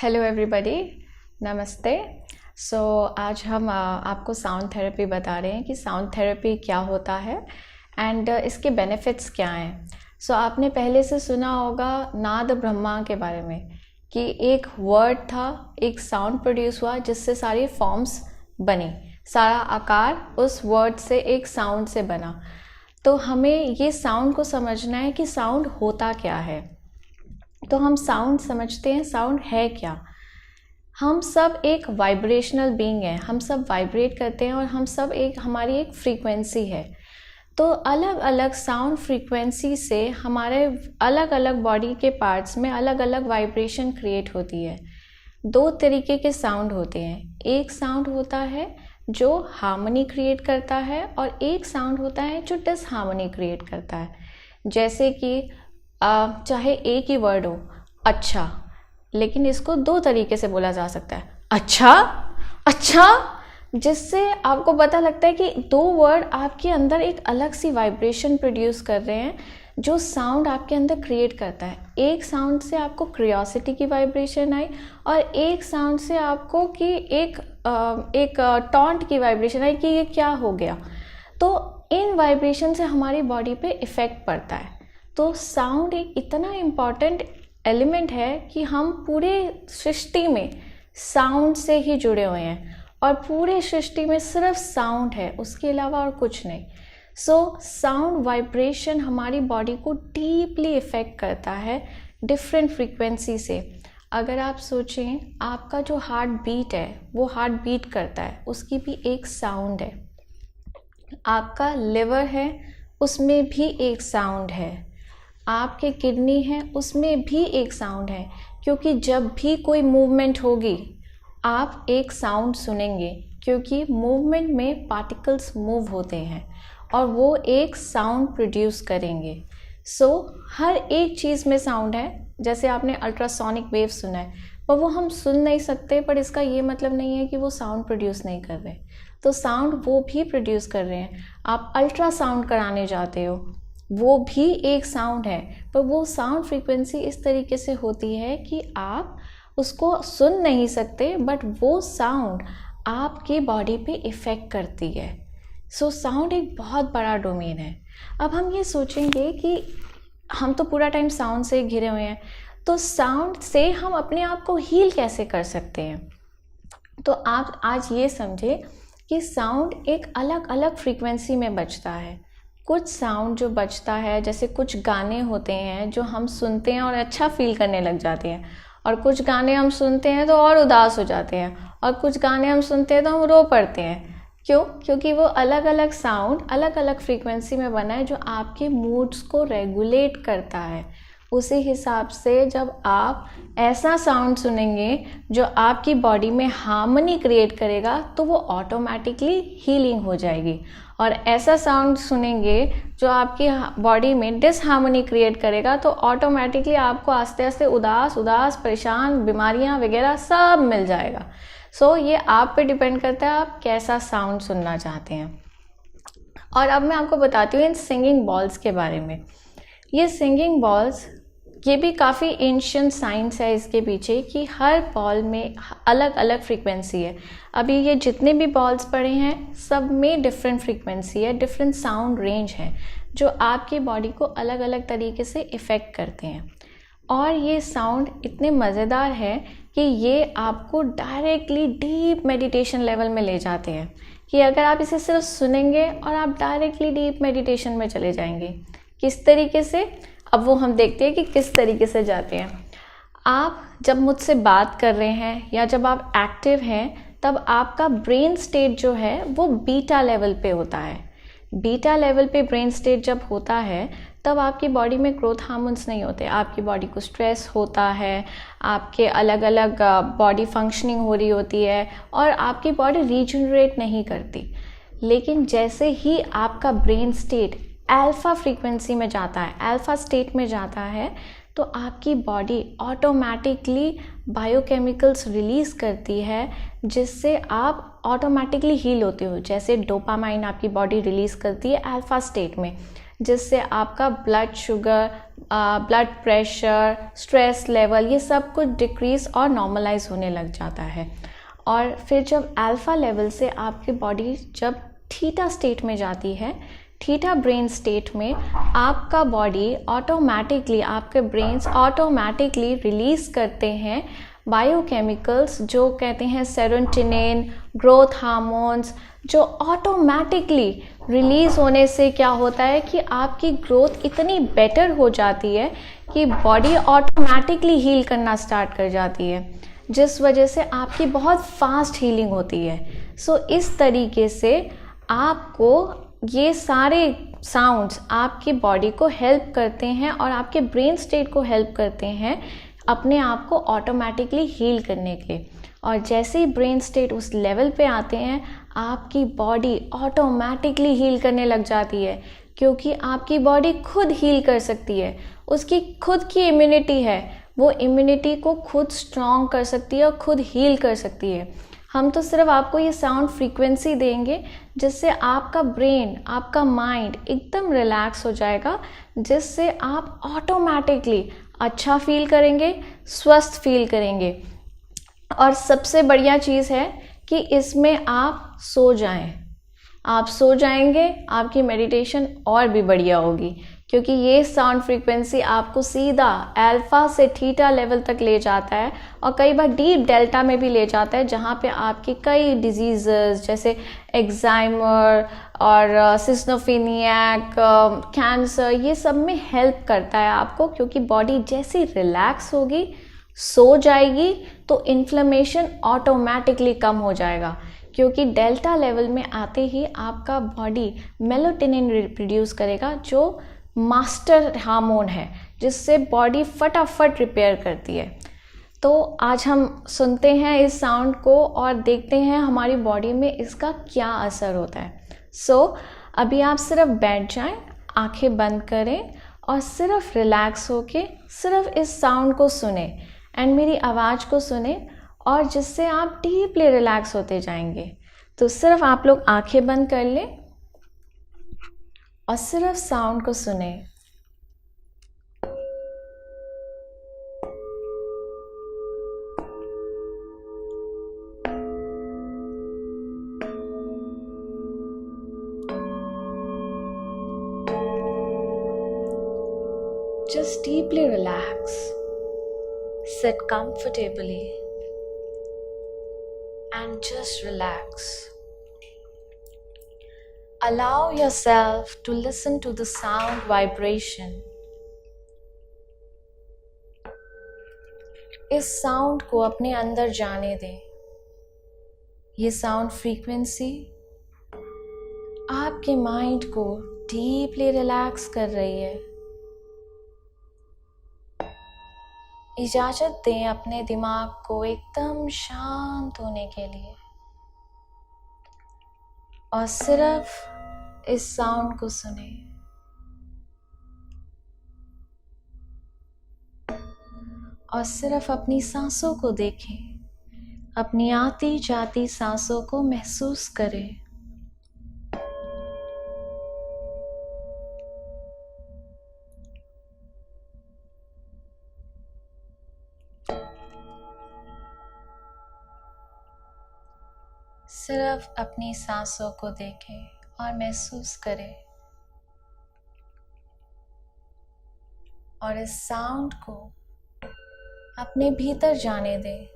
Hello everybody, नमस्ते। आज हम आपको साउंड थेरेपी बता रहे हैं कि साउंड थेरेपी क्या होता है एंड इसके बेनिफिट्स क्या हैं। आपने पहले से सुना होगा नाद ब्रह्मा के बारे में कि एक वर्ड था, एक साउंड प्रोड्यूस हुआ जिससे सारी फॉर्म्स बनी, सारा आकार उस वर्ड से एक साउंड से बना। तो हमें ये साउंड को समझना है कि साउंड होता क्या है। तो हम साउंड समझते हैं, साउंड है क्या। हम सब एक वाइब्रेशनल बीइंग हैं, हम सब वाइब्रेट करते हैं और हम सब हमारी एक फ्रीक्वेंसी है। तो अलग अलग साउंड फ्रीक्वेंसी से हमारे अलग अलग बॉडी के पार्ट्स में अलग अलग वाइब्रेशन क्रिएट होती है। दो तरीके के साउंड होते हैं, एक साउंड होता है जो हार्मनी क्रिएट करता है और एक साउंड होता है जो डिसहार्मनी क्रिएट करता है। जैसे कि चाहे एक ही वर्ड हो, अच्छा, लेकिन इसको दो तरीके से बोला जा सकता है, अच्छा अच्छा, जिससे आपको पता लगता है कि दो वर्ड आपके अंदर एक अलग सी वाइब्रेशन प्रोड्यूस कर रहे हैं जो साउंड आपके अंदर क्रिएट करता है। एक साउंड से आपको क्यूरियोसिटी की वाइब्रेशन आई और एक साउंड से आपको कि एक टॉन्ट की वाइब्रेशन आई कि ये क्या हो गया। तो इन वाइब्रेशन से हमारी बॉडी पे इफ़ेक्ट पड़ता है। तो साउंड एक इतना इम्पॉर्टेंट एलिमेंट है कि हम पूरे सृष्टि में साउंड से ही जुड़े हुए हैं और पूरे सृष्टि में सिर्फ साउंड है, उसके अलावा और कुछ नहीं। साउंड वाइब्रेशन हमारी बॉडी को डीपली इफ़ेक्ट करता है डिफरेंट फ्रीक्वेंसी से। अगर आप सोचें, आपका जो हार्ट बीट है वो हार्ट बीट करता है, उसकी भी एक साउंड है। आपका लिवर है, उसमें भी एक साउंड है। आपके किडनी है, उसमें भी एक साउंड है, क्योंकि जब भी कोई मूवमेंट होगी आप एक साउंड सुनेंगे, क्योंकि मूवमेंट में पार्टिकल्स मूव होते हैं और वो एक साउंड प्रोड्यूस करेंगे। हर एक चीज़ में साउंड है। जैसे आपने अल्ट्रासोनिक वेव सुना है, पर वो हम सुन नहीं सकते, पर इसका ये मतलब नहीं है कि वो साउंड प्रोड्यूस नहीं कर रहे। तो साउंड वो भी प्रोड्यूस कर रहे हैं। आप अल्ट्रासाउंड कराने जाते हो, वो भी एक साउंड है, पर वो साउंड फ्रीक्वेंसी इस तरीके से होती है कि आप उसको सुन नहीं सकते, बट वो साउंड आपकी बॉडी पे इफ़ेक्ट करती है। साउंड एक बहुत बड़ा डोमेन है। अब हम ये सोचेंगे कि हम तो पूरा टाइम साउंड से घिरे हुए हैं, तो साउंड से हम अपने आप को हील कैसे कर सकते हैं। तो आप आज ये समझे कि साउंड एक अलग अलग फ्रीक्वेंसी में बजता है। कुछ साउंड जो बजता है, जैसे कुछ गाने होते हैं जो हम सुनते हैं और अच्छा फील करने लग जाते हैं, और कुछ गाने हम सुनते हैं तो और उदास हो जाते हैं, और कुछ गाने हम सुनते हैं तो हम रो पड़ते हैं। क्यों? क्योंकि वो अलग अलग साउंड अलग अलग फ्रीक्वेंसी में बना है जो आपके मूड्स को रेगुलेट करता है। उसी हिसाब से जब आप ऐसा साउंड सुनेंगे जो आपकी बॉडी में हार्मनी क्रिएट करेगा, तो वो ऑटोमेटिकली हीलिंग हो जाएगी। और ऐसा साउंड सुनेंगे जो आपकी बॉडी में डिसहार्मनी क्रिएट करेगा, तो ऑटोमेटिकली आपको आस्ते आस्ते उदास परेशान, बीमारियां वगैरह सब मिल जाएगा। ये आप पे डिपेंड करता है आप कैसा साउंड सुनना चाहते हैं। और अब मैं आपको बताती हूँ इन सिंगिंग बॉल्स के बारे में। ये सिंगिंग बॉल्स, ये भी काफ़ी एंशिएंट साइंस है इसके पीछे कि हर बॉल में अलग अलग फ्रीक्वेंसी है। अभी ये जितने भी बॉल्स पड़े हैं सब में डिफरेंट फ्रीक्वेंसी है, डिफरेंट साउंड रेंज है जो आपकी बॉडी को अलग अलग तरीके से इफ़ेक्ट करते हैं। और ये साउंड इतने मज़ेदार है कि ये आपको डायरेक्टली डीप मेडिटेशन लेवल में ले जाते हैं, कि अगर आप इसे सिर्फ सुनेंगे और आप डायरेक्टली डीप मेडिटेशन में चले जाएंगे। किस तरीके से, अब वो हम देखते हैं कि किस तरीके से जाते हैं। आप जब मुझसे बात कर रहे हैं या जब आप एक्टिव हैं, तब आपका ब्रेन स्टेट जो है वो बीटा लेवल पे होता है। बीटा लेवल पे ब्रेन स्टेट जब होता है, तब आपकी बॉडी में ग्रोथ हार्मोन्स नहीं होते, आपकी बॉडी को स्ट्रेस होता है, आपके अलग अलग बॉडी फंक्शनिंग हो रही होती है और आपकी बॉडी रीजनरेट नहीं करती। लेकिन जैसे ही आपका ब्रेन स्टेट अल्फ़ा फ्रीक्वेंसी में जाता है, अल्फ़ा स्टेट में जाता है, तो आपकी बॉडी ऑटोमेटिकली बायोकेमिकल्स रिलीज़ करती है जिससे आप ऑटोमेटिकली हील होते हो। जैसे डोपामाइन आपकी बॉडी रिलीज़ करती है अल्फ़ा स्टेट में, जिससे आपका blood sugar blood pressure, stress level, ये सब कुछ डिक्रीज और नॉर्मलाइज होने लग जाता है। और फिर जब अल्फ़ा लेवल से आपकी बॉडी जब थीटा स्टेट में जाती है, थीटा ब्रेन स्टेट में आपका बॉडी ऑटोमेटिकली, आपके ब्रेन्स ऑटोमेटिकली रिलीज़ करते हैं बायोकेमिकल्स जो कहते हैं सेरोटोनिन, ग्रोथ हार्मोन्स, जो ऑटोमेटिकली रिलीज़ होने से क्या होता है कि आपकी ग्रोथ इतनी बेटर हो जाती है कि बॉडी ऑटोमेटिकली हील करना स्टार्ट कर जाती है, जिस वजह से आपकी बहुत फास्ट हीलिंग होती है। सो इस तरीके से आपको ये सारे साउंड्स आपकी बॉडी को हेल्प करते हैं और आपके ब्रेन स्टेट को हेल्प करते हैं अपने आप को ऑटोमेटिकली हील करने के लिए। और जैसे ही ब्रेन स्टेट उस लेवल पे आते हैं, आपकी बॉडी ऑटोमेटिकली हील करने लग जाती है, क्योंकि आपकी बॉडी खुद हील कर सकती है, उसकी खुद की इम्यूनिटी है, वो इम्यूनिटी को खुद स्ट्रॉन्ग कर सकती है और खुद हील कर सकती है। हम तो सिर्फ आपको ये साउंड फ्रीक्वेंसी देंगे जिससे आपका ब्रेन, आपका माइंड एकदम रिलैक्स हो जाएगा, जिससे आप ऑटोमेटिकली अच्छा फील करेंगे, स्वस्थ फील करेंगे। और सबसे बढ़िया चीज़ है कि इसमें आप सो जाएं। आप सो जाएंगे, आपकी मेडिटेशन और भी बढ़िया होगी, क्योंकि ये साउंड फ्रीक्वेंसी आपको सीधा अल्फ़ा से थीटा लेवल तक ले जाता है और कई बार डीप डेल्टा में भी ले जाता है, जहाँ पे आपकी कई डिजीज़ेस जैसे एक्साइमर और सिस्नोफेनियाक, कैंसर, ये सब में हेल्प करता है आपको, क्योंकि बॉडी जैसी रिलैक्स होगी, सो जाएगी, तो इन्फ्लेमेशन ऑटोमेटिकली कम हो जाएगा। क्योंकि डेल्टा लेवल में आते ही आपका बॉडी मेलाटोनिन प्रोड्यूस करेगा, जो मास्टर हार्मोन है, जिससे बॉडी फटाफट रिपेयर करती है। तो आज हम सुनते हैं इस साउंड को और देखते हैं हमारी बॉडी में इसका क्या असर होता है। अभी आप सिर्फ बैठ जाएं, आंखें बंद करें और सिर्फ रिलैक्स होके सिर्फ इस साउंड को सुने एंड मेरी आवाज़ को सुने, और जिससे आप डीपली रिलैक्स होते जाएंगे। तो सिर्फ आप लोग आंखें बंद कर लें और सिर्फ साउंड को सुने। Just deeply relax. Sit comfortably and just relax. Allow yourself to listen to the sound vibration. इस साउंड को अपने अंदर जाने दें। ये साउंड फ्रीक्वेंसी आपके माइंड को डीपली रिलैक्स कर रही है। इजाज़त दें अपने दिमाग को एकदम शांत होने के लिए और सिर्फ इस साउंड को सुने। और सिर्फ अपनी सांसों को देखें, अपनी आती जाती सांसों को महसूस करें। सिर्फ अपनी सांसों को देखें और महसूस करें और इस साउंड को अपने भीतर जाने दें।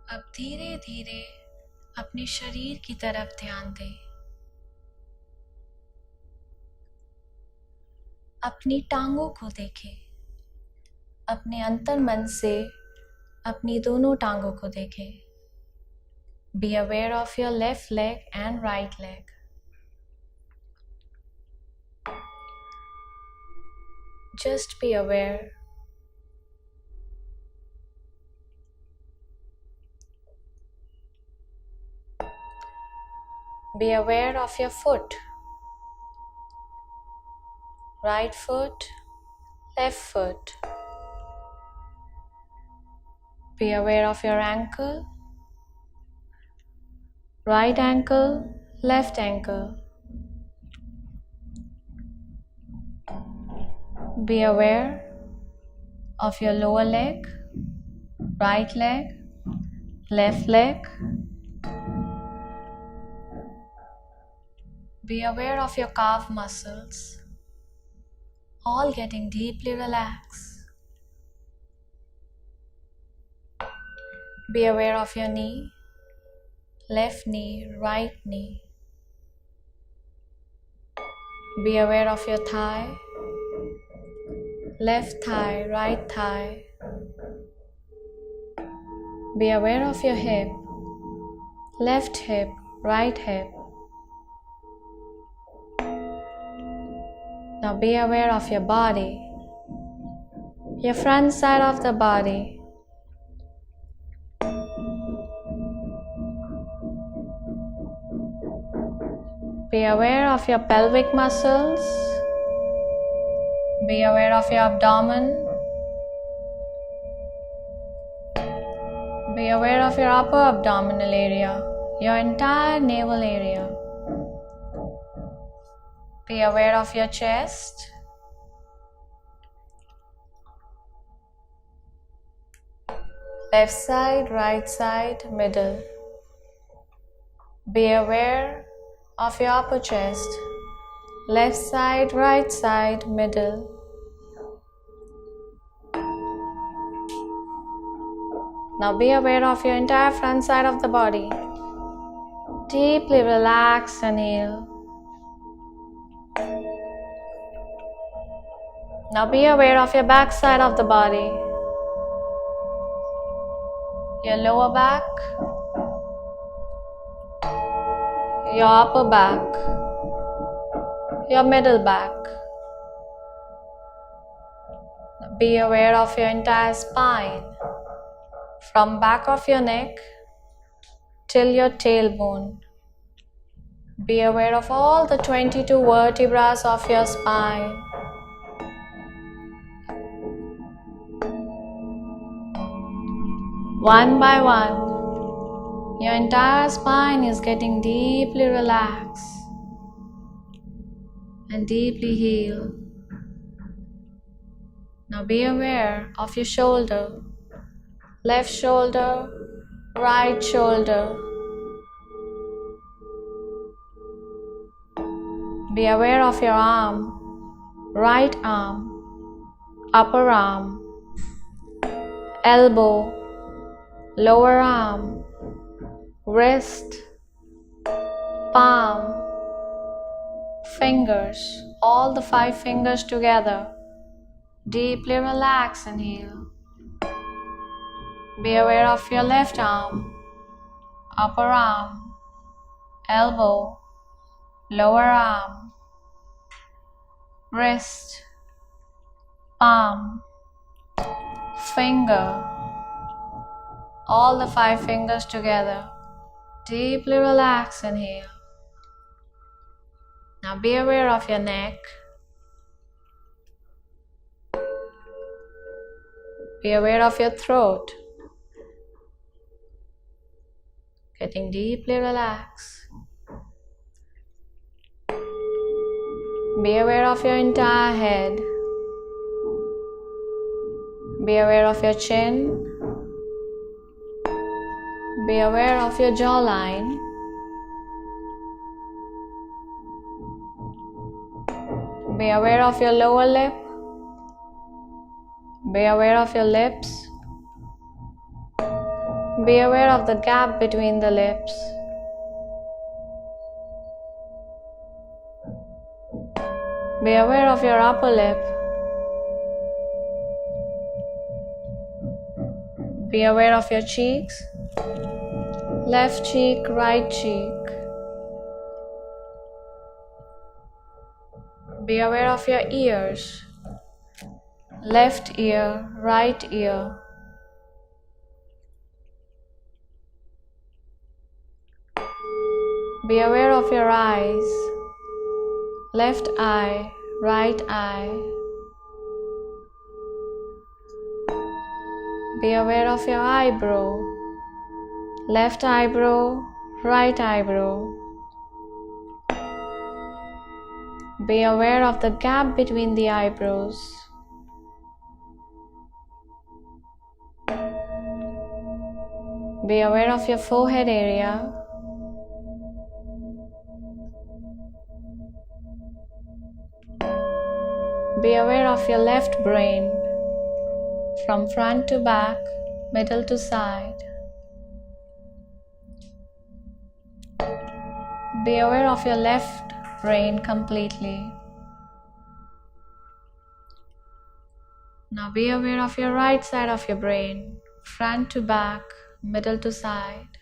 अब धीरे धीरे अपने शरीर की तरफ ध्यान दें। अपनी टांगों को देखें। अपने अंतर मन से अपनी दोनों टांगों को देखें। Be aware of your left leg and right leg. Just be aware. Be aware of your foot. Right foot, left foot. Be aware of your ankle. Right ankle, left ankle. Be aware of your lower leg, right leg, left leg. Be aware of your calf muscles, all getting deeply relaxed. Be aware of your knee, left knee, right knee. Be aware of your thigh, left thigh, right thigh. Be aware of your hip, left hip, right hip. Now be aware of your body, your front side of the body. Be aware of your pelvic muscles. Be aware of your abdomen. Be aware of your upper abdominal area, your entire navel area. Be aware of your chest. Left side, right side, middle. Be aware of your upper chest. Left side, right side, middle. Now be aware of your entire front side of the body. Deeply relax and heal. Now be aware of your back side of the body. Your lower back, your upper back, your middle back. Be aware of your entire spine, from back of your neck till your tailbone. Be aware of all the 22 vertebrae of your spine. One by one, your entire spine is getting deeply relaxed and deeply healed. Now be aware of your shoulder, left shoulder, right shoulder. Be aware of your arm, right arm, upper arm, elbow, lower arm, wrist, palm, fingers, all the 5 fingers together. Deeply relax and heal. Be aware of your left arm, upper arm, elbow, lower arm, wrist, palm, finger, all the 5 fingers together. Deeply relax and heal. Now be aware of your neck. Be aware of your throat. Getting deeply relaxed. Be aware of your entire head. Be aware of your chin. Be aware of your jawline. Be aware of your lower lip. Be aware of your lips. Be aware of the gap between the lips. Be aware of your upper lip. Be aware of your cheeks. Left cheek, right cheek. Be aware of your ears. left ear, right ear. Be aware of your eyes, left eye, right eye. Be aware of your eyebrow, left eyebrow, right eyebrow. Be aware of the gap between the eyebrows. Be aware of your forehead area. Be aware of your left brain, from front to back, middle to side. Be aware of your left brain completely. Now be aware of your right side of your brain, front to back, middle to side.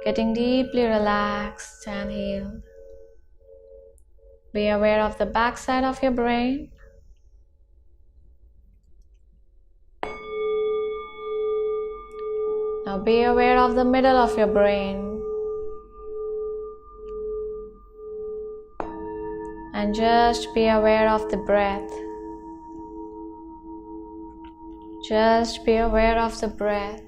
Getting deeply relaxed and healed. Be aware of the back side of your brain. Now be aware of the middle of your brain. And just be aware of the breath. Just be aware of the breath.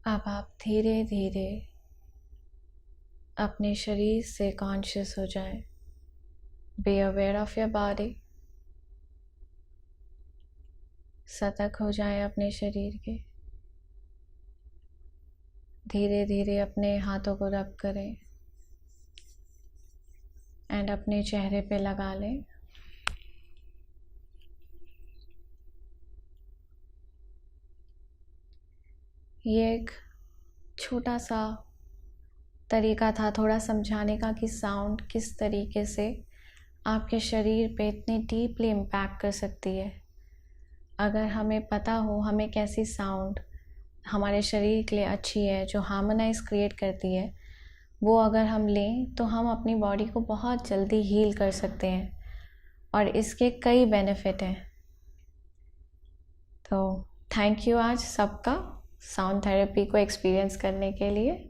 अब आप धीरे धीरे अपने शरीर से conscious हो जाएं। Be aware of your body. सतर्क हो जाएं अपने शरीर के। धीरे धीरे अपने हाथों को रब करें एंड अपने चेहरे पे लगा लें। ये एक छोटा सा तरीका था थोड़ा समझाने का कि साउंड किस तरीके से आपके शरीर पे इतनी डीपली इम्पैक्ट कर सकती है। अगर हमें पता हो हमें कैसी साउंड हमारे शरीर के लिए अच्छी है, जो हार्मोनाइज क्रिएट करती है, वो अगर हम लें तो हम अपनी बॉडी को बहुत जल्दी हील कर सकते हैं और इसके कई बेनिफिट हैं। तो थैंक यू आज सबका साउंड थेरेपी को एक्सपीरियंस करने के लिए।